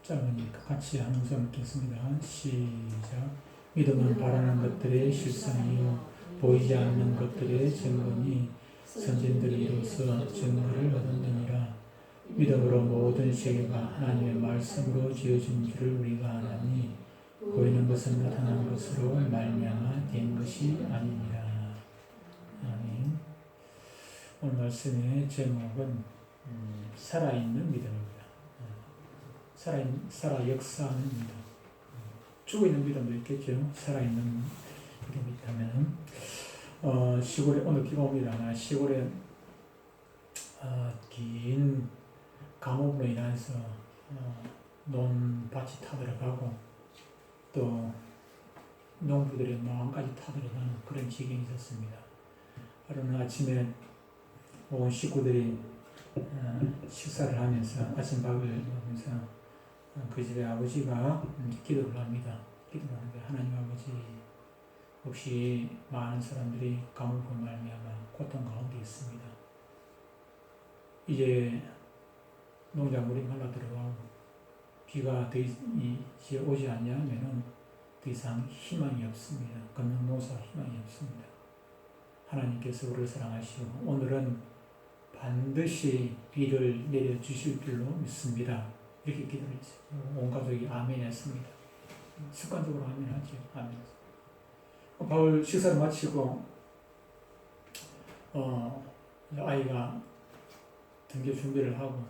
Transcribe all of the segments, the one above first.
짧으니까 같이 한 음성 읽겠습니다. 시작. 믿음은 바라는 것들의 실상이요 보이지 않는 것들의 증거니 선진들이로서 증거를 얻었느니라. 믿음으로 모든 세계가 하나님의 말씀으로 지어진 줄을 우리가 아나니 보이는 것은 나타난 것으로 말미암아 된 것이 아니니라. 아멘. 오늘 말씀의 제목은 살아있는 믿음입니다. 살아 역사하는 믿음. 죽어있는 믿음도 있겠죠. 살아있는 믿음이 있다면 시골에 오늘 비가 옵니다. 시골에 긴 가뭄으로 인해서 논밭이 타들어가고 또 농부들의 마음까지 타들어가는 그런 지경이 있었습니다. 하루는 아침에 온 식구들이 식사를 하면서 아침밥을 먹으면서 그 집의 아버지가 기도를 합니다. 기도를 하는데 하나님 아버지 혹시 많은 사람들이 가뭄으로 말미암아 고통 가운데 있습니다. 이제 농작물이 말라 들어가고 비가 더 이제 오지 않냐면은 더 이상 희망이 없습니다. 걷는 농사 희망이 없습니다. 하나님께서 우리를 사랑하시고 오늘은 반드시 비를 내려주실 줄로 믿습니다. 이렇게 기도를 했어요. 온 가족이 아멘 했습니다. 습관적으로 아멘 하죠. 아멘. 바울 식사를 마치고 아이가 등교 준비를 하고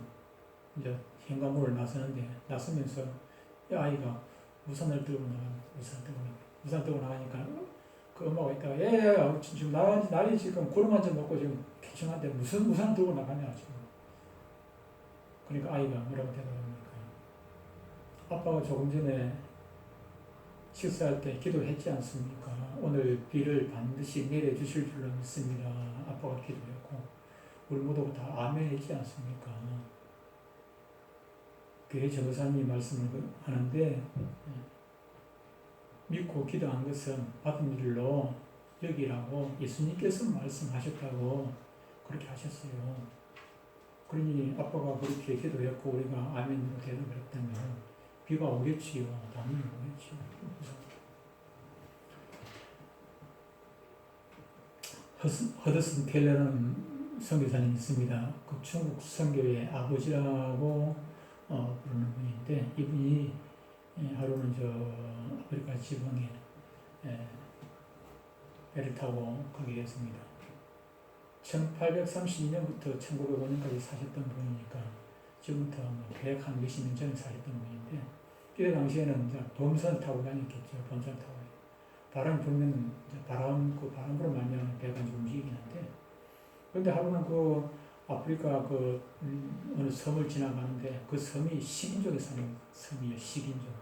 이제 현관문을 나서면서 아이가 우산을 들고 나가니까 그 엄마가 있다가 지금 날이 지금 구름 한 점 먹고 지금 개청한데 무슨 우산 들고 나가냐 지금. 그러니까 아이가 뭐라고 대답합니까? 아빠가 조금 전에 식사할 때 기도했지 않습니까? 오늘 비를 반드시 내려주실 줄로 믿습니다. 아빠가 기도했고 우리 모두가 다 아멘 했지 않습니까? 교회 전도사님이 말씀을 하는데 믿고 기도한 것은 받은 일로 여기라고 예수님께서 말씀하셨다고 그렇게 하셨어요. 그러니 아빠가 그렇게 기도했고 우리가 아멘으로 대답을 했다면 비가 오겠지요. 당연히 오겠지요. 허드슨 텔러는 선교사님이 있습니다. 그 중국 선교의 아버지라고 부르는 분인데 이분이 하루는 아프리카 지방에 배를 타고 가게 됐습니다. 1832년부터 1905년까지 사셨던 분이니까 지금부터 100몇십 년 전에 사셨던 분인데 이때 당시에는 범선 타고 다녔겠죠. 범선 타고 바람 불면 바람 불어 말면 배가 좀 움직이긴 한데 그런데 하루는 그 아프리카 어느 섬을 지나가는데 그 섬이 식인종에 사는 섬이에요. 식인종.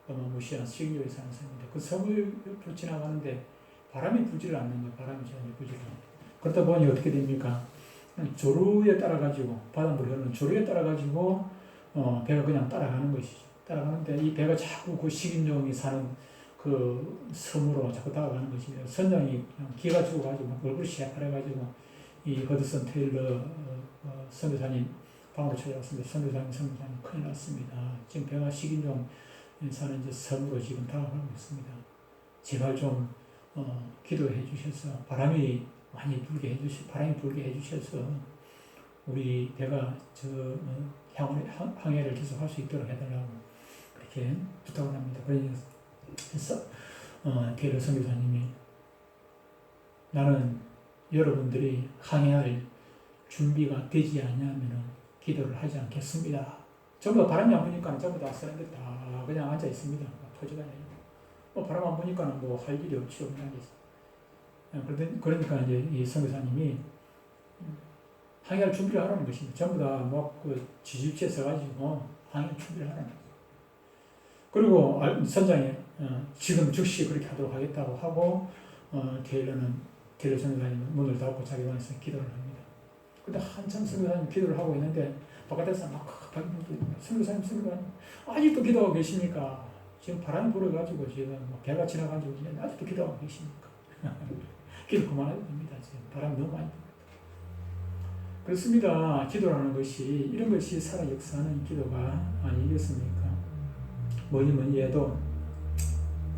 어마무시한 식인종에 사는 섬인데 그 섬을 옆으로 지나가는데 바람이 불지를 않는 거예요. 바람이 전혀 불지를 않는 거예요. 그러다 보니 어떻게 됩니까? 조류에 따라가지고 바닷물이 흐르는 조류에 따라가지고 배가 그냥 따라가는 것이죠. 따라가는데 이 배가 자꾸 그 식인종이 사는 그 섬으로 자꾸 다가가는 것입니다. 선장이 기가 죽어가지고 얼굴이 시약하래가지고 이 허드슨 테일러 선교사님 방으로 찾아왔습니다. 선교사님 큰일 났습니다. 지금 배가 식인종 사는 이제 섬으로 지금 다가가고 있습니다. 제발 좀 기도해 주셔서 바람이 불게 해주셔서 우리 배가 항해를 계속할 수 있도록 해달라고 그렇게 부탁을 합니다. 그래서 테일러 선교사님이 나는 여러분들이 항해할 준비가 되지 않냐면 기도를 하지 않겠습니다. 전부 다 바람이 안 부니까 전부 다 사람들 다 그냥 앉아 있습니다. 터지다니요. 바람 안 부니까 할 일이 없지요. 그러니까 이제 이 선교사님이 항해할 준비를 하라는 것입니다. 전부 다 지집체에 서가지고 항해할 준비를 하라는 거예요. 그리고 선장이 지금 즉시 그렇게 하도록 하겠다고 하고 테일러 선교사님은 문을 닫고 자기 방에서 기도를 합니다. 근데 한참 선교사님 기도를 하고 있는데 바깥에서 막 선교사님 아직도 기도하고 계십니까? 지금 바람이 불어가지고 지금 배가 지나가지고 아직도 기도하고 계십니까? 기도 그만해도 됩니다. 지금 바람이 너무 많이 불어요. 그렇습니다. 기도라는 것이 이런 것이 살아 역사하는 기도가 아니겠습니까? 뭐니 뭐니 해도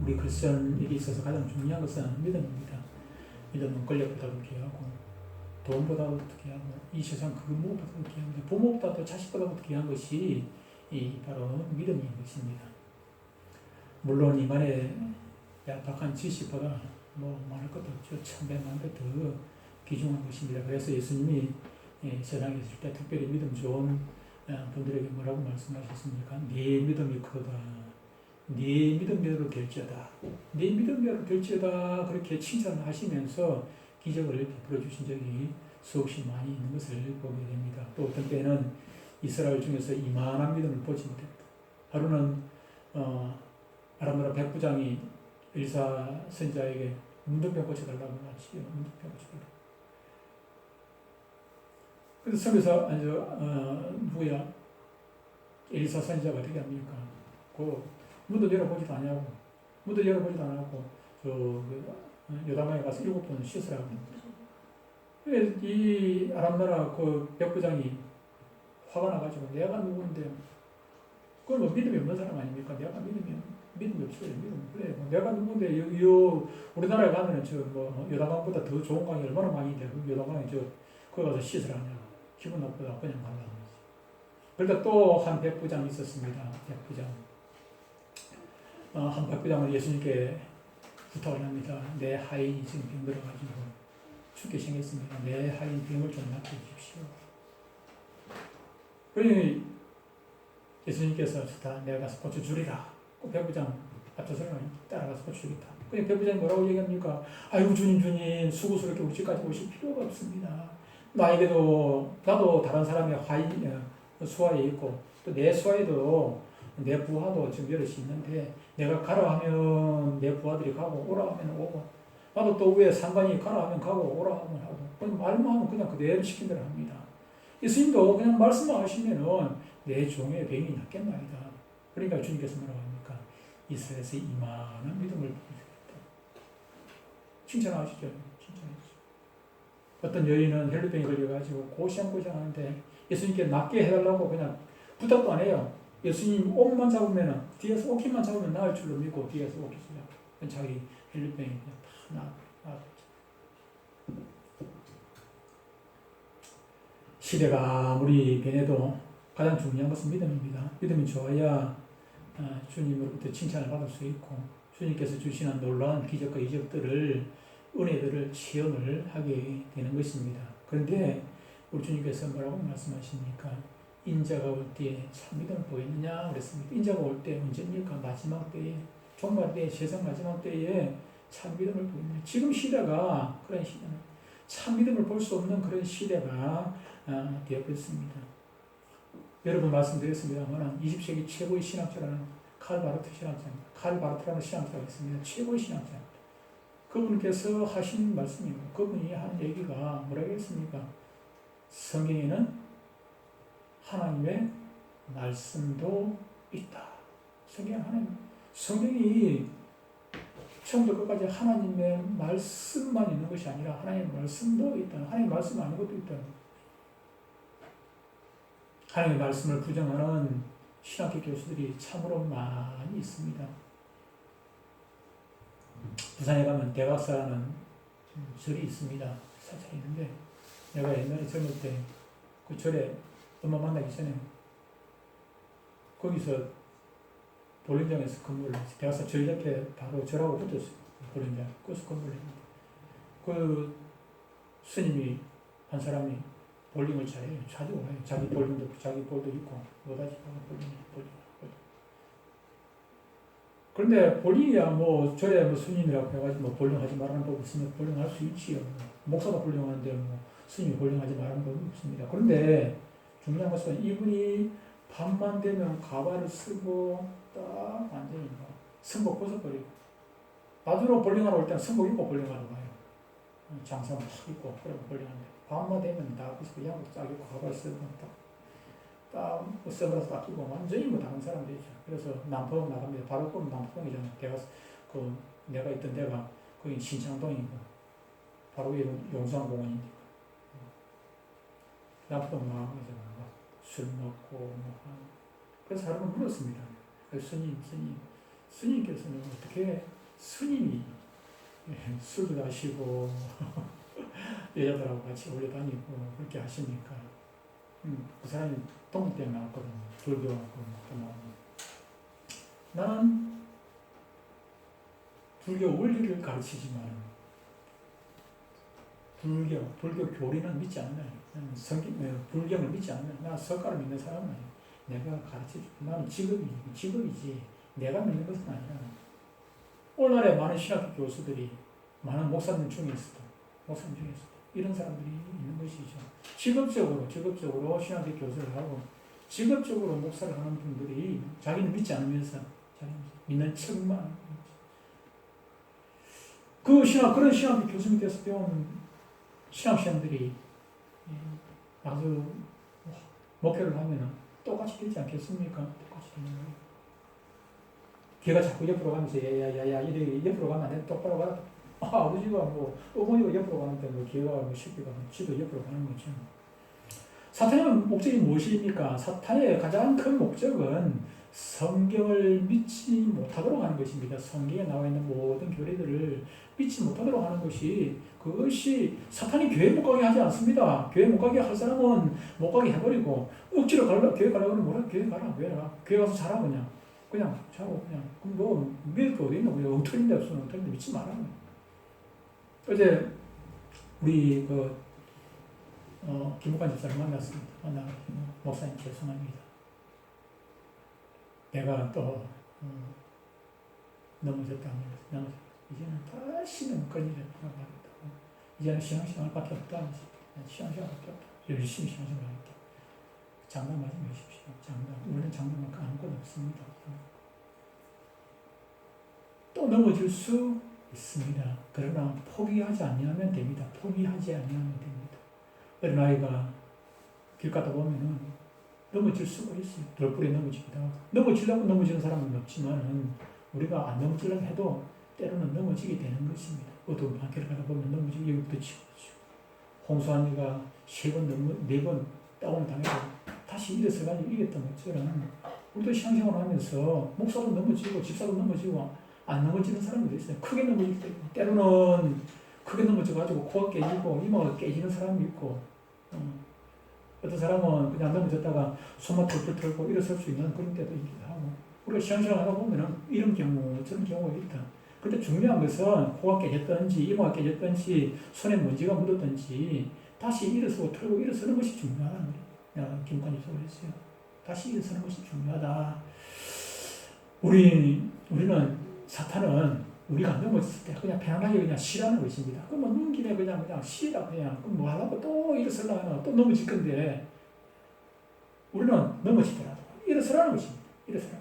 우리 크리스천에게 있어서 가장 중요한 것은 믿음입니다. 믿음은 권력보다도 귀하고 돈보다도 귀하고 이 세상 그 무엇보다도 귀합니다. 부모보다도 자식보다도 귀한 것이 이 바로 믿음인 것입니다. 물론 이만의 얄팍한 지식보다 뭐 말할 것도 없죠. 천배만배 더 귀중한 것입니다. 그래서 예수님이 세상에 있을 때 특별히 믿음 좋은 분들에게 뭐라고 말씀하셨습니까? 네 믿음이 크다. 네 믿음대로 될지어다. 네 믿음대로 될지어다. 그렇게 칭찬하시면서 기적을 베풀어 주신 적이 수없이 많이 있는 것을 보게 됩니다. 또 어떤 때는 이스라엘 중에서 이만한 믿음을 보지 못했다. 하루는 아람 나라 백부장이 엘리사 선지자에게 문둥병 고쳐달라고 하지요. 문둥병 고쳐달라고. 그래서 선교사 누구야? 엘리사 선지자가 어떻게 합니까? 문도 열어보지도 않냐고. 문도 열어보지도 않았고 요단강에 가서 7번 씻으라고. 이 아람 나라 그 백부장이 화가 나가지고 내가 누군데 그건 뭐 믿음이 없는 사람 아닙니까? 내가 믿음이 없어요. 그래. 내가 누군데 우리나라에 가면은 요단강보다 더 좋은 강이 얼마나 많이 있는데 그 요단강에 거기 가서 씻으라냐고. 기분 나쁘다. 그냥 가려고 하지. 그러다 또 한 백부장이 있었습니다. 백부장. 한 백부장을 예수님께 부탁을 합니다. 내 하인이 지금 병들어가지고 죽게 생겼습니다. 내 하인 병을 좀 낫게 해주십시오. 그러니 예수님께서 좋다. 내가 가서 고쳐주리라. 그 백부장 앞서서는 따라가서 고쳐주겠다. 그냥 백부장이 뭐라고 얘기합니까? 아이고 주님 수고스럽게 우리 집까지 오실 필요가 없습니다. 나도 다른 사람의 수하에 있고 또 내 수하에도 내 부하도 지금 여럿이 있는데 내가 가라 하면 내 부하들이 가고 오라 하면 오고 나도 또 위에 상관이 가라 하면 가고 오라 하면 하고 그냥 말만 하면 그냥 그대로 시킨 대로 합니다. 예수님도 그냥 말씀만 하시면은 내 종의 병이 낫겠나이다. 그러니까 주님께서 뭐라고 합니까? 이스라엘에서 이만한 믿음을 보여주겠다. 칭찬하시죠. 어떤 여인은 혈루병이 걸려가지고 고시하는데 예수님께 낫게 해달라고 그냥 부탁도 안 해요. 예수님 옷만 잡으면 뒤에서 옷깃만 잡으면 나을 줄로 믿고 뒤에서 옷깃을 잡고 자기 혈루병이 그냥 다 나았죠. 시대가 아무리 변해도 가장 중요한 것은 믿음입니다. 믿음이 좋아야 주님으로부터 칭찬을 받을 수 있고 주님께서 주시는 놀라운 기적과 이적들을 은혜들을 체험을 하게 되는 것입니다. 그런데 우리 주님께서 뭐라고 말씀하십니까? 인자가 올 때에 참 믿음을 보였느냐 그랬습니다. 인자가 올 때 언제입니까? 마지막 때에, 종말 때에, 세상 마지막 때에 참 믿음을 보였느냐. 지금 시대가 그런 시대는 참 믿음을 볼 수 없는 그런 시대가 되어버렸습니다. 여러분 말씀드렸습니다만 20세기 최고의 신학자라는 칼 바르트 신학자입니다. 칼 바르트라는 신학자가 있습니다. 최고의 신학자입니다. 그분께서 하신 말씀입니다. 그분이 한 얘기가 뭐라고 했습니까? 성경에는 하나님의 말씀도 있다. 성경이 처음부터 끝까지 하나님의 말씀만 있는 것이 아니라 하나님의 말씀도 있다. 하나님의 말씀 아닌 것도 있다. 하나님의 말씀을 부정하는 신학교 교수들이 참으로 많이 있습니다. 부산에 가면 대각사라는 절이 있습니다. 사찰이 있는데 내가 옛날에 젊을 때 그 절에 엄마 만나기 전에 거기서 볼링장에서 근무를 했어요. 대각사 절 옆에 바로 절하고 붙었어요. 볼링장. 거기서 근무를 했는데 그 스님이 한 사람이 볼링을 잘해요. 자주 와요. 자기 볼도 있고 뭐다지 볼링. 그런데 볼링이야 절에 스님이라고 해가지고 볼링 하지 말라는 법 없으면 볼링 할 수 있지요. 목사가 볼링 하는데 스님이 볼링 하지 말라는 법은 없습니다. 그런데 중요한 것은 이분이 밤만 되면 가발을 쓰고 딱 완전히 승복 벗어버리고 나중에 볼링하러 올 때는 승복 입고 볼링하러 가요. 장사 막 입고 그러고 볼링하는데 밤만 되면 다 벗고 양복 쫙 입고 가발 쓰고 딱 선글라스 딱 끼고 완전히 다른 사람 되죠. 그래서 남포동 나갑니다. 바로 보면 남포동이잖아요. 내가 있던 데가 거기 신창동이고 바로 위에 용산공원이니까 남포동 나가면서 술 먹고 그래서 사람은 물었습니다. 스님께서는 어떻게 스님이 술도 마시고 여자들하고 같이 올려 다니고 그렇게 하시니까 그 사람이 동국대에 나왔거든요. 불교하고 나는 불교 원리를 가르치지만 불교 교리는 믿지 않나요? 불경을 믿지 않나요? 나 석가를 믿는 사람은 아니에요. 내가 가르쳐줄게. 나는 직업이지. 내가 믿는 것은 아니라. 오늘날에 많은 신학교 교수들이, 많은 목사님 중에서도, 이런 사람들이 있는 것이죠. 직업적으로 신학교 교수를 하고, 직업적으로 목사를 하는 분들이 자기는 믿지 않으면서, 믿는 척만. 그런 신학교 교수님께서 배운 신학생들이 아주 목회를 하면 똑같이 되지 않겠습니까? 똑같이 되는 거예요. 걔가 자꾸 옆으로 가면서 야야야야 이래 옆으로 가면 안 돼. 똑바로 가라. 아버지가 어머니가 옆으로 가는데 걔가 새끼가 지도 옆으로 가는 거죠. 사탄의 목적이 무엇입니까? 사탄의 가장 큰 목적은 성경을 믿지 못하도록 하는 것입니다. 성경에 나와 있는 모든 교리들을 믿지 못하도록 하는 그것이 사탄이 교회 못 가게 하지 않습니다. 교회 못 가게 할 사람은 못 가게 해버리고 억지로 교회 가려고 하면 뭐라 교회 가라. 교회 가서 자라 그냥 자고 그럼 믿을 거 어디 있나? 엉터리인데 없어. 엉터리인데 믿지 마라. 어제 우리 김복환 집사를 만났습니다. 목사님 죄송합니다. 내가 또 넘어졌다. 이제는 다시는 그런 일에 돌아가겠다고. 이제는 신앙생활밖에 없다. 신앙생활밖에 없다. 열심히 신앙생활하겠다. 장담하지 마십시오. 우리는 장담할 거 아무것도 없습니다. 또 넘어질 수 있습니다. 그러나 포기하지 않으면 됩니다. 포기하지 않으면 됩니다. 어린아이가 길 가다 보면은 넘어질 수가 있어요. 돌불에 넘어지기도 하고. 넘어지려고 넘어지는 사람은 없지만은 우리가 안 넘어지려고 해도 때로는 넘어지게 되는 것입니다. 어두운 밤길을 가다 보면 넘어지고 여기부터 치고 홍수환이가 4번 다운을 당해도 다시 일어서가지고 이겼던 것처럼 우리도 신앙생활을 하면서 목사도 넘어지고 집사도 넘어지고 안 넘어지는 사람들이 있어요. 크게 넘어질 때 때로는 크게 넘어져가지고 코가 깨지고 이마가 깨지는 사람이 있고 어떤 사람은 그냥 넘어졌다가 손만 털털 털고 일어설 수 있는 그런 때도 있기도 하고 우리가 신앙생활 하다 보면은 이런 경우 저런 경우가 있다. 근데 중요한 것은 코가 깨졌든지 이마가 깨졌든지 손에 먼지가 묻었든지 다시 일어서고 털고 일어서는 것이 중요하다는 거예요. 김관님 소리했어요. 다시 일어서는 것이 중요하다. 우리는 사탄은 우리가 넘어졌을 때 그냥 편안하게 그냥 쉬라는 것입니다. 그럼 눈 김에 그냥 쉬라 그럼 뭐 하려고 또 일어서려고 또 넘어질 건데 우리는 넘어지더라도 일어서라는 것입니다. 일어서라.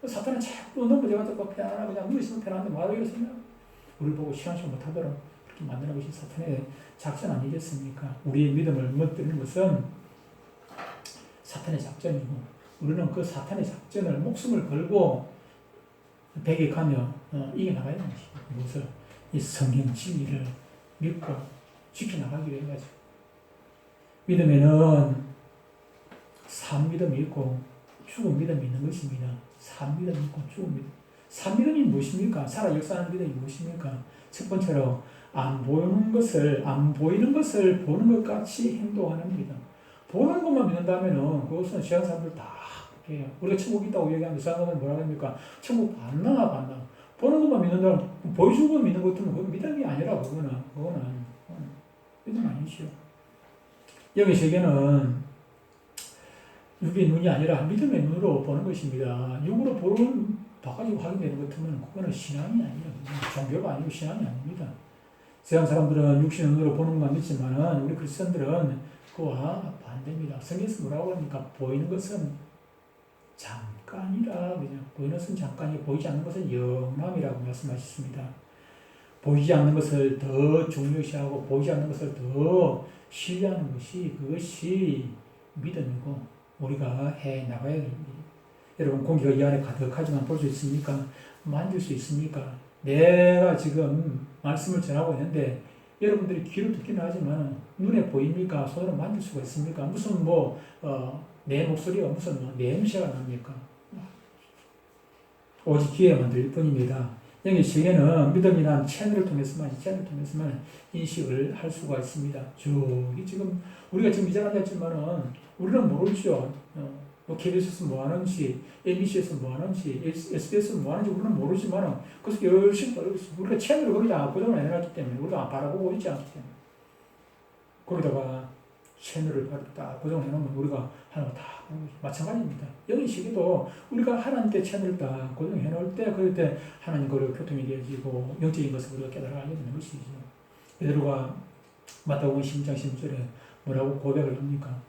사탄은 자꾸 넘어져가지고 편안하게 그냥 누워있으면 편한데 뭐하러 일어서냐? 우리 보고 신앙생활 못하도록 그렇게 만드는 것이 사탄의 작전 아니겠습니까? 우리의 믿음을 무너뜨리는 것은 사탄의 작전이고 우리는 그 사탄의 작전을 목숨을 걸고 배격하며 이겨나가야 되는 것입니다. 무엇을? 이 성경 진리를 믿고 지켜나가기 위해 가지고 믿음에는 산 믿음이 있고 죽은 믿음이 있는 것입니다. 산 믿음이 있고 죽은 믿음. 산 믿음이 무엇입니까? 살아 역사하는 믿음이 무엇입니까? 첫 번째로 안 보이는 것을 보는 것 같이 행동하는 믿음. 보는 것만 믿는다면은 그것은 세상 사람들 다 해요. 우리가 천국 있다고 얘기하는데 사람들은 뭐라고 합니까? 천국 반나. 보는 것만 믿는다면 보여주는 것 믿는 것들은 그건 믿음이 아니라 그거는 믿음 아니죠. 여기 세계는 육의 눈이 아니라 믿음의 눈으로 보는 것입니다. 육으로 봐가지고 확인되는 것 같으면 그거는 신앙이 아니에요. 종교가 아니고 신앙이 아닙니다. 세상 사람들은 육신의 눈으로 보는 것만 믿지만은 우리 크리스천들은 그와 반대입니다. 성경에서 뭐라고 합니까? 보이는 것은 잠깐이라 그냥 보이는 것은 잠깐이고 보이지 않는 것은 영원함이라고 말씀하셨습니다. 보이지 않는 것을 더 중요시하고 보이지 않는 것을 더 신뢰하는 그것이 믿음이고 우리가 해 나가야 됩니다. 여러분 공기가 이 안에 가득하지만 볼 수 있습니까? 만질 수 있습니까? 내가 지금 말씀을 전하고 있는데 여러분들이 귀로 듣기는 하지만 눈에 보입니까? 손으로 만질 수가 있습니까? 무슨 내 목소리가 무슨 냄새가 납니까? 오직 기회만 들 뿐입니다. 영의 세계는 믿음이란 채널을 통해서만 인식을 할 수가 있습니다. 저기 지금 우리가 지금 이 자리에 앉았지만은 우리는 모르죠. KBS에서 뭐 하는지, MBC에서 뭐 하는지, SBS에서 뭐 하는지 우리는 모르지만은 그래서 열심히 우리가 채널을 거기다 고정을 해놨기 때문에 우리가 바라보고 있지 않기 때문에 거기다가 채널을 딱 고정을 해놓으면 우리가 하나가 다 마찬가지입니다. 영의 세계도 우리가 하나님께 채널을 딱 고정해 놓을 때 그럴 때 하나님과의 교통이 되어지고 영적인 것을 우리가 깨달아야 되는 것이죠. 베드로가 마태복음 10장 10절에 뭐라고 고백을 합니까?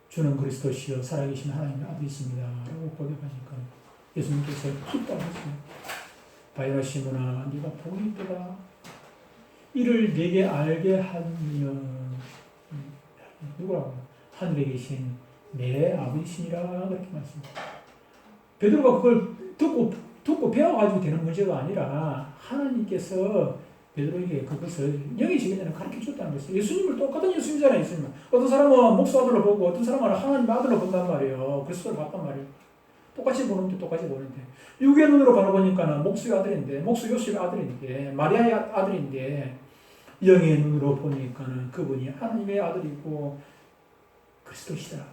주는 그리스도시요 살아계신 하나님의 아들이십니다 라고 고백하니까 예수님께서 기뻐 하시죠. 바이라 시몬아 네가 복이 있도다. 이를 네게 알게 하면 누구라고? 하늘에 계신 내 아버지시니라 그렇게 말씀합니다. 베드로가 그걸 듣고 배워가지고 되는 문제가 아니라 하나님께서 베드로에게 그것을 영의 세계에는 가르쳐 줬다는 것이에요. 예수님을 똑같은 예수님이잖아요. 예수님. 어떤 사람은 목수 아들로 보고 어떤 사람은 하나님 아들로 본단 말이에요. 그리스도를 봤단 말이에요. 똑같이 보는데 육의 눈으로 바라보니까는 목수의 아들인데 목수 요셉의 아들인데 마리아의 아들인데 영의 눈으로 보니까는 그분이 하나님의 아들이고 그리스도시다.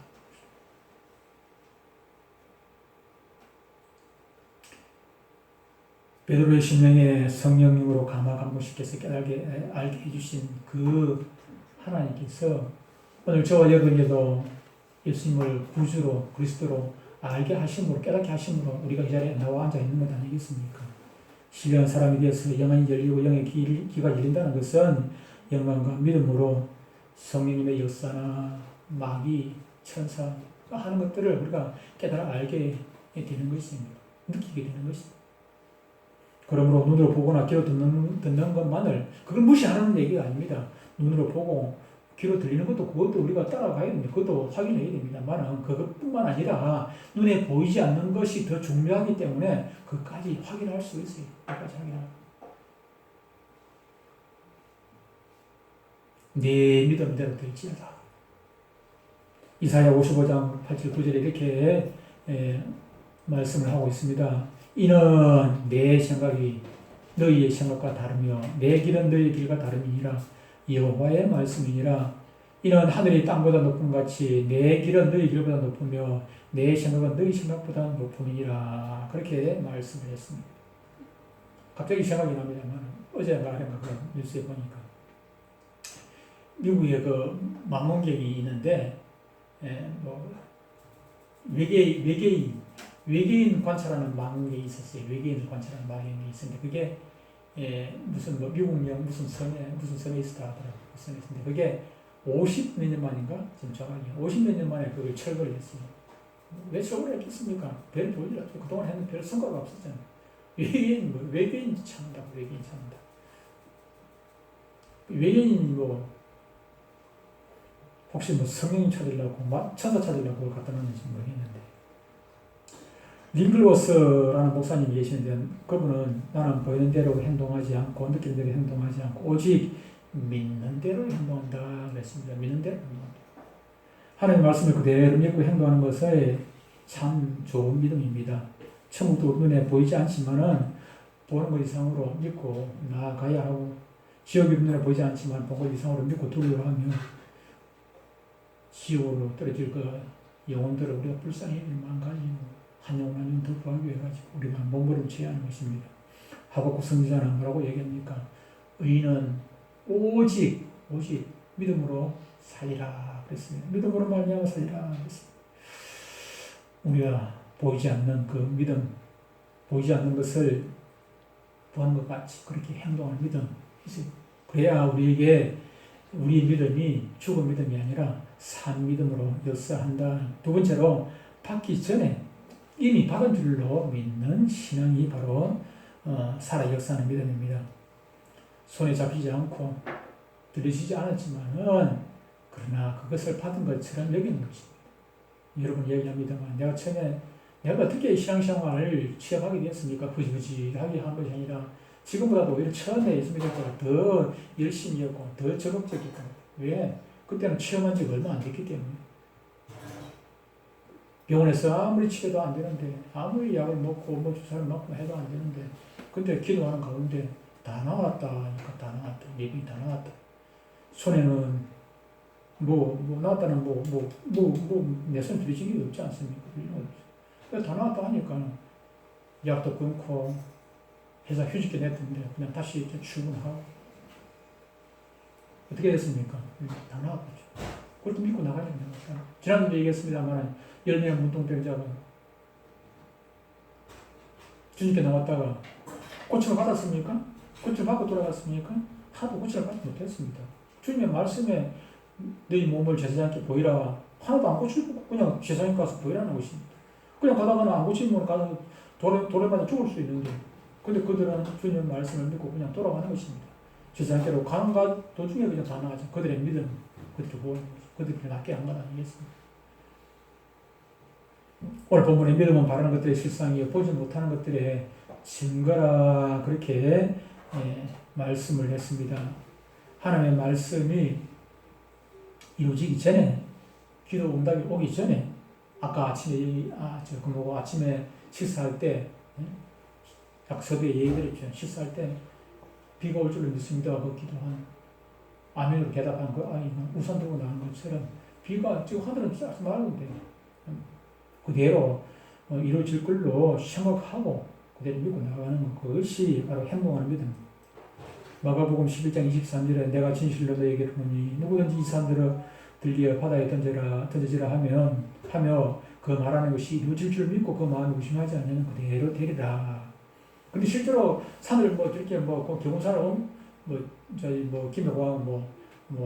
베드로의 심령에 성령님으로 감화감동시켜서 깨닫게 알게 해주신 그 하나님께서 오늘 저와 여러분에게도 예수님을 구주로 그리스도로 알게 하심으로 깨닫게 하심으로 우리가 이 자리에 나와 앉아 있는 것 아니겠습니까? 신령한 사람이 되어서 영안이 열리고 영의 귀가 열린다는 것은 영광과 믿음으로 성령님의 역사나 마귀, 천사 하는 것들을 우리가 깨달아 알게 되는 것입니다. 느끼게 되는 것입니다. 그러므로 눈으로 보거나 귀로 듣는 것만을 그걸 무시하는 얘기가 아닙니다. 눈으로 보고 귀로 들리는 그것도 우리가 따라가야 됩니다. 그것도 확인해야 됩니다만 그것뿐만 아니라 눈에 보이지 않는 것이 더 중요하기 때문에 그것까지 확인할 수 있어요. 그것까지 확인하고. 네 믿음대로 될지어다. 이사야 55장 8절 9절에 이렇게 말씀을 하고 있습니다. 이는 내 생각이 너희의 생각과 다르며 내 길은 너희의 길과 다름이니라. 여호와의 말씀이니라. 이는 하늘이 땅보다 높음 같이 내 길은 너희 길보다 높으며 내 생각은 너희 생각보다 높음이니라. 그렇게 말씀을 했습니다. 갑자기 생각이 납니다만 어제인가 뉴스에 보니까 미국에 그 망원경이 있는데 외계인 관찰하는 망원경이 있었어요. 외계인을 관찰하는 망원경이 있었는데 그게 무슨 미국령 무슨 섬에 있었다 하더라고요. 섬에 있었는데 그게 50 몇 년 만인가? 지금 정확히 50 몇 년 만에 그걸 철거를 했어요. 왜 철거를 했겠습니까? 별 볼일 없죠. 그동안 했는데 별 성과가 없었잖아요. 외계인 찾는다고 외계인 찾는다. 외계인이 혹시 성령 찾으려고 천사 찾으려고 갖다 놨는지 모르겠는데 링글워스라는 목사님이 계시는데 그분은 나는 보이는 대로 행동하지 않고 느끼는 대로 행동하지 않고 오직 믿는 대로 행동한다 그랬습니다. 믿는 대로 행동한다. 하나님의 말씀을 그대로 믿고 행동하는 것은 참 좋은 믿음입니다. 천국도 눈에 보이지 않지만은 보는 것 이상으로 믿고 나아가야 하고 지옥이 눈에 보이지 않지만 보는 것 이상으로 믿고 두려워하며 지옥으로 떨어질 그 영혼들을 우리가 불쌍히 망가지고 한 영혼 한 영혼 더 구하기 위해 가지고 우리가 몸부림쳐야 하는 것입니다. 하박국 선지자는 뭐라고 얘기합니까? 의인은 오직 믿음으로 살리라 그랬습니다. 믿음으로 말미암아 살리라 그랬습니다. 우리가 보이지 않는 그 믿음, 보이지 않는 것을 보는 것 같이 그렇게 행동하는 믿음, 그래야 우리에게 우리 믿음이 죽은 믿음이 아니라 산 믿음으로 역사한다. 두 번째로 받기 전에 이미 받은 줄로 믿는 신앙이 바로 살아 역사하는 믿음입니다. 손에 잡히지 않고 들리시지 않았지만은 그러나 그것을 받은 것처럼 여기는 것입니다. 여러분 얘기합니다만 내가 어떻게 신앙생활을 취업하게 되었습니까? 부지부지하게 한 것이 아니라 지금보다도 오히려 처음에 예수 믿을 때가 더 열심히 했고 더 적극적이었고 왜? 그때는 체험한 지가 얼마 안 됐기 때문에 병원에서 아무리 치료도 안 되는데, 아무리 약을 먹고 뭐 주사를 맞고 해도 안 되는데, 근데 기도하는 가운데 다 나왔다 하니까 다 나왔다. 예병이 다 나왔다. 손에는 나왔다는 내 손 들이진 게 없지 않습니까? 그래서 다 나왔다 하니까 약도 끊고 회사 휴직기 냈던데 그냥 다시 출근하고 어떻게 됐습니까? 다 나왔겠죠. 그걸 믿고 나가야 됩니다. 지난주도 얘기했습니다만 10명 문둥병자가 주님께 나왔다가 고침을 받았습니까? 고침을 받고 돌아갔습니까? 하도 고침을 받지 못했습니다. 주님의 말씀에 너희 몸을 제사장께 보이라. 하나도 안 고치고 그냥 제사장께 가서 보이라는 것입니다. 그냥 가다가는 안 고치면 가서 돌에 맞아 죽을 수 있는데, 근데 그들은 주님의 말씀을 믿고 그냥 돌아가는 것입니다. 제사장께로 가는 도중에 그냥 다 나가죠. 그들의 믿음, 그들이 구원한 거죠. 그들이 낫게 한 건 아니겠습니까? 오늘 본문의 믿음은 바라는 것들의 실상이요 보지 못하는 것들의 증거라, 그렇게 말씀을 했습니다. 하나님의 말씀이 이루어지기 전에, 기도 응답이 오기 전에, 아까 아침에 식사할 때, 약섭에 얘기드렸죠. 식사할 때 비가 올 줄을 믿습니다. 그 기도한 아멘으로 대답한 그 아이가 우산 들고 나는 것처럼 비가 지금 하늘은 싹 맑은데 그대로 이루어질 걸로 생각하고 그대로 믿고 나가는 것이 바로 행동하는 믿음. 마가복음 11장 23절에 내가 진실로 너에게 이르노니 누구든지 이 산들을 들리어 바다에 던져지라 하며 그 말하는 것이 이루어질 줄 믿고 그 마음에 의심하지 않으면 그대로 되리라. 근데 실제로 산을 이렇게 경운산을 김해광